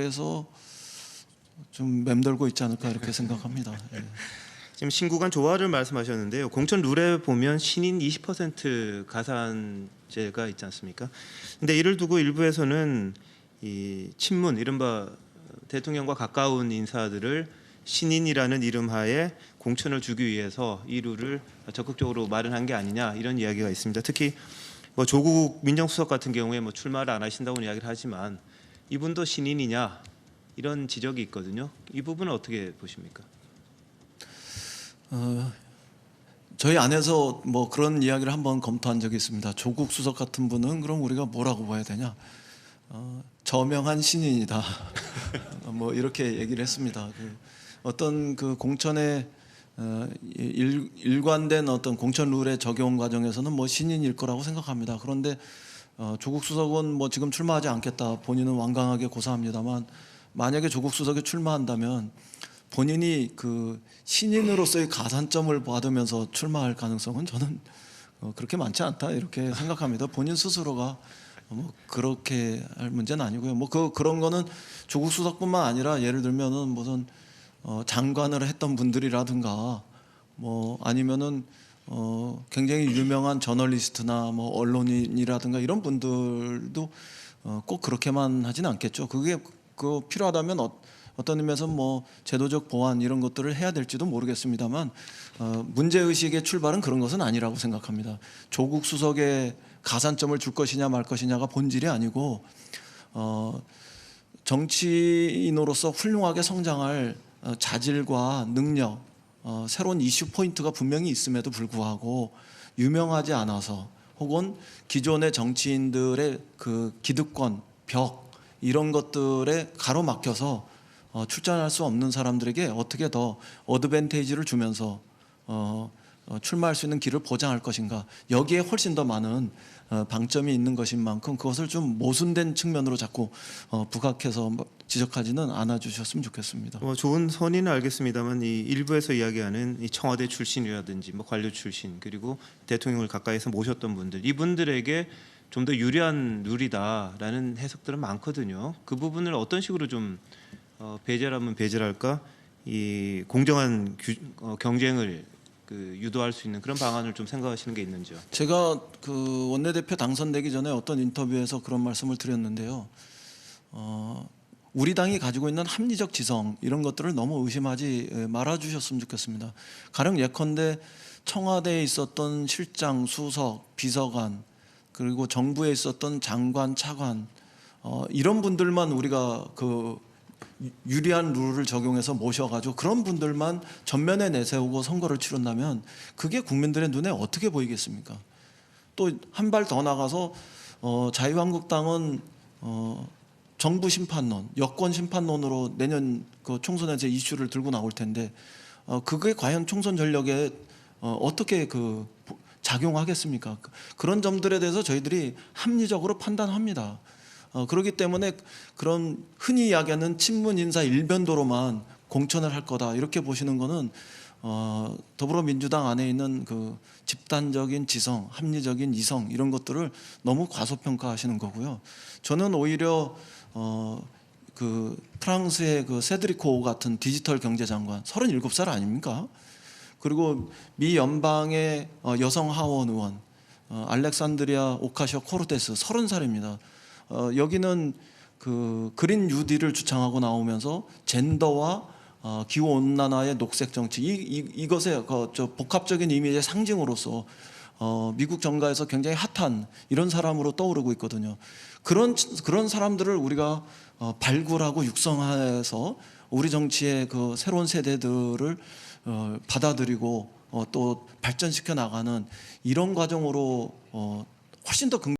그래서 좀 맴돌고 있지 않을까 이렇게 생각합니다. 예. 지금 신구간 조화를 말씀하셨는데요. 공천 룰에 보면 신인 20% 가산제가 있지 않습니까? 근데 이를 두고 일부에서는 이 친문, 이른바 대통령과 가까운 인사들을 신인이라는 이름하에 공천을 주기 위해서 이 룰을 적극적으로 마련한 게 아니냐, 이런 이야기가 있습니다. 특히 뭐 조국 민정수석 같은 경우에 뭐 출마를 안 하신다고 이야기를 하지만 이분도 신인이냐, 이런 지적이 있거든요. 이 부분은 어떻게 보십니까? 저희 안에서 뭐 그런 이야기를 한번 검토한 적이 있습니다. 조국 수석 같은 분은 그럼 우리가 뭐라고 봐야 되냐? 저명한 신인이다. 뭐 이렇게 얘기를 했습니다. 어떤 그 공천의 일관된 어떤 공천 룰의 적용 과정에서는 뭐 신인일 거라고 생각합니다. 그런데 조국 수석은 뭐 지금 출마하지 않겠다, 본인은 완강하게 고사합니다만, 만약에 조국 수석이 출마한다면 본인이 그 신인으로서의 가산점을 받으면서 출마할 가능성은 저는 그렇게 많지 않다 이렇게 생각합니다. 본인 스스로가 뭐 그렇게 할 문제는 아니고요. 뭐 그런 거는 조국 수석뿐만 아니라 예를 들면은 무슨 장관을 했던 분들이라든가 뭐 아니면은 굉장히 유명한 저널리스트나 뭐 언론인이라든가 이런 분들도 꼭 그렇게만 하지는 않겠죠. 그게 필요하다면 어떤 의미에서 뭐 제도적 보완 이런 것들을 해야 될지도 모르겠습니다만, 문제의식의 출발은 그런 것은 아니라고 생각합니다. 조국 수석의 가산점을 줄 것이냐 말 것이냐가 본질이 아니고, 정치인으로서 훌륭하게 성장할 자질과 능력, 새로운 이슈 포인트가 분명히 있음에도 불구하고 유명하지 않아서, 혹은 기존의 정치인들의 그 기득권, 벽 이런 것들에 가로막혀서 출전할 수 없는 사람들에게 어떻게 더 어드밴테이지를 주면서 출마할 수 있는 길을 보장할 것인가, 여기에 훨씬 더 많은 방점이 있는 것인 만큼 그것을 좀 모순된 측면으로 자꾸 부각해서 지적하지는 않아 주셨으면 좋겠습니다. 좋은 선의는 알겠습니다만, 이 일부에서 이야기하는 이 청와대 출신이라든지 뭐 관료 출신, 그리고 대통령을 가까이서 모셨던 분들, 이분들에게 좀 더 유리한 룰이다라는 해석들은 많거든요. 그 부분을 어떤 식으로 좀 배제라면 배제랄까, 이 공정한 경쟁을 유도할 수 있는 그런 방안을 좀 생각하시는 게 있는지요? 제가 그 원내대표 당선되기 전에 어떤 인터뷰에서 그런 말씀을 드렸는데요. 우리 당이 가지고 있는 합리적 지성 이런 것들을 너무 의심하지 말아 주셨으면 좋겠습니다. 가령 예컨대 청와대에 있었던 실장, 수석, 비서관, 그리고 정부에 있었던 장관, 차관, 이런 분들만 우리가 그 유리한 룰을 적용해서 모셔가지고 그런 분들만 전면에 내세우고 선거를 치른다면 그게 국민들의 눈에 어떻게 보이겠습니까? 또 한 발 더 나가서 자유한국당은 정부 심판론, 여권 심판론으로 내년 그 총선에서 이슈를 들고 나올 텐데, 그게 과연 총선 전략에 어떻게 작용하겠습니까? 그런 점들에 대해서 저희들이 합리적으로 판단합니다. 그렇기 때문에 그런 흔히 이야기하는 친문 인사 일변도로만 공천을 할 거다 이렇게 보시는 거는 더불어민주당 안에 있는 그 집단적인 지성, 합리적인 이성 이런 것들을 너무 과소평가하시는 거고요. 저는 오히려 그 프랑스의 그 세드리코 같은 디지털 경제장관 37살 아닙니까? 그리고 미 연방의 여성 하원 의원 알렉산드리아 오카시오 코르테스 30살입니다. 여기는 그 그린 뉴딜을 주창하고 나오면서 젠더와 기후 온난화의 녹색 정치 이것의 복합적인 이미지의 상징으로서 미국 정가에서 굉장히 핫한 이런 사람으로 떠오르고 있거든요. 그런 사람들을 우리가 발굴하고 육성해서 우리 정치의 그 새로운 세대들을 받아들이고 또 발전시켜 나가는 이런 과정으로 훨씬 더